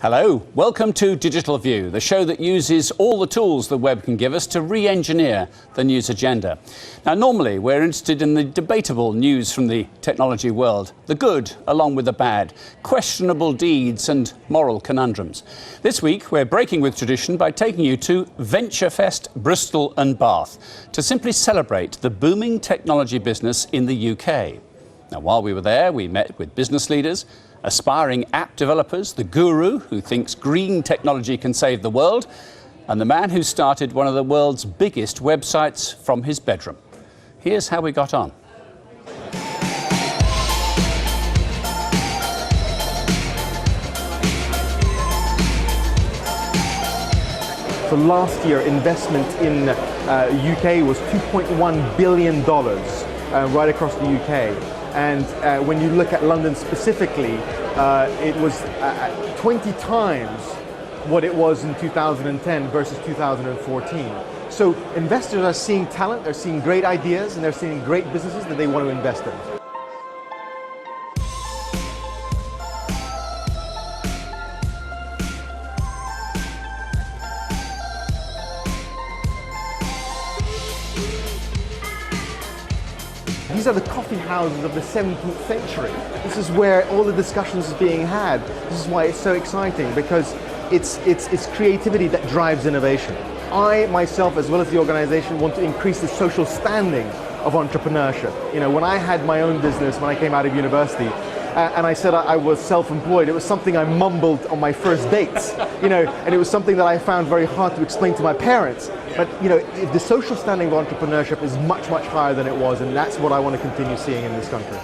Hello, welcome to Digital View, the show that uses all the tools the web can give us to re-engineer the news agenda. Now, normally we're interested in the debatable news from the technology world, the good along with the bad, questionable deeds and moral conundrums. This week we're breaking with tradition by taking you to Venturefest Bristol and Bath to simply celebrate the booming technology business in the UK. Now, while we were there, we met with business leaders, aspiring app developers, the guru who thinks green technology can save the world, and the man who started one of the world's biggest websites from his bedroom. Here's how we got on. So last year, investment in UK was $2.1 billion right across the UK. And when you look at London specifically, it was 20 times what it was in 2010 versus 2014. So investors are seeing talent, they're seeing great ideas, and they're seeing great businesses that they want to invest in. These are the coffee houses of the 17th century. This is where all the discussions is being had. This is why it's so exciting, because it's creativity that drives innovation. I, myself, as well as the organization, want to increase the social standing of entrepreneurship. You know, when I had my own business, when I came out of university, and I said I was self-employed, it was something I mumbled on my first dates, you know, and it was something that I found very hard to explain to my parents. But, you know, the social standing of entrepreneurship is much, much higher than it was, and that's what I want to continue seeing in this country.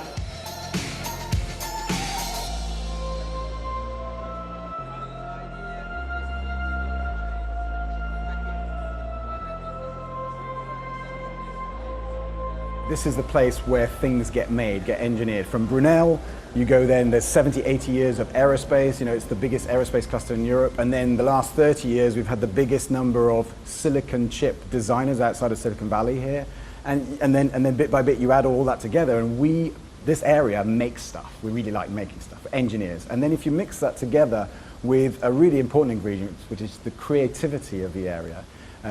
This is the place where things get made, get engineered. From Brunel, you go then, there's 70, 80 years of aerospace, you know, it's the biggest aerospace cluster in Europe. And then the last 30 years, we've had the biggest number of silicon chip designers outside of Silicon Valley here. And then bit by bit, you add all that together, and this area makes stuff. We really like making stuff, engineers. And then if you mix that together with a really important ingredient, which is the creativity of the area,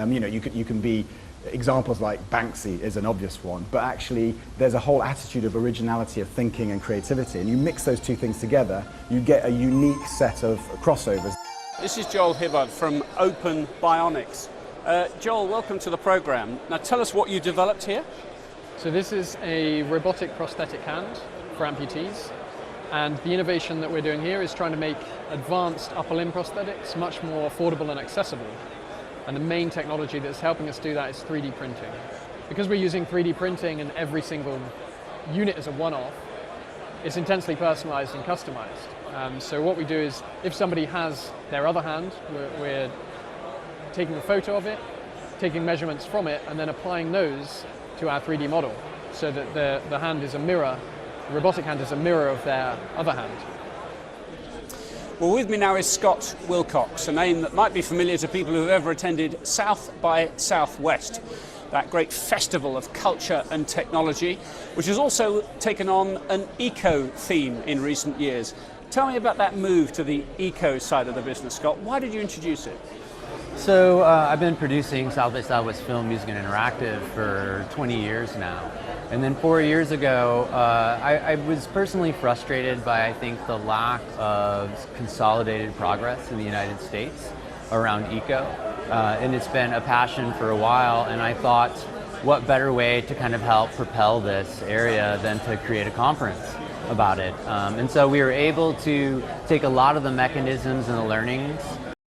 you know, you can be, examples like Banksy is an obvious one, but actually there's a whole attitude of originality, of thinking and creativity, and you mix those two things together, you get a unique set of crossovers. This is Joel Hibbard from Open Bionics. Joel, welcome to the program. Now tell us what you developed here. So this is a robotic prosthetic hand for amputees, and the innovation that we're doing here is trying to make advanced upper limb prosthetics much more affordable and accessible. And the main technology that's helping us do that is 3D printing. Because we're using 3D printing and every single unit is a one-off, it's intensely personalized and customized. So what we do is, if somebody has their other hand, we're taking a photo of it, taking measurements from it, and then applying those to our 3D model, so that the hand is a mirror, the robotic hand is a mirror of their other hand. Well, with me now is Scott Wilcox, a name that might be familiar to people who have ever attended South by Southwest, that great festival of culture and technology, which has also taken on an eco theme in recent years. Tell me about that move to the eco side of the business, Scott. Why did you introduce it? So I've been producing South by Southwest film, music, and interactive for 20 years now. And then 4 years ago, I was personally frustrated by, I think, the lack of consolidated progress in the United States around eco. And it's been a passion for a while, and I thought, what better way to kind of help propel this area than to create a conference about it. And so we were able to take a lot of the mechanisms and the learnings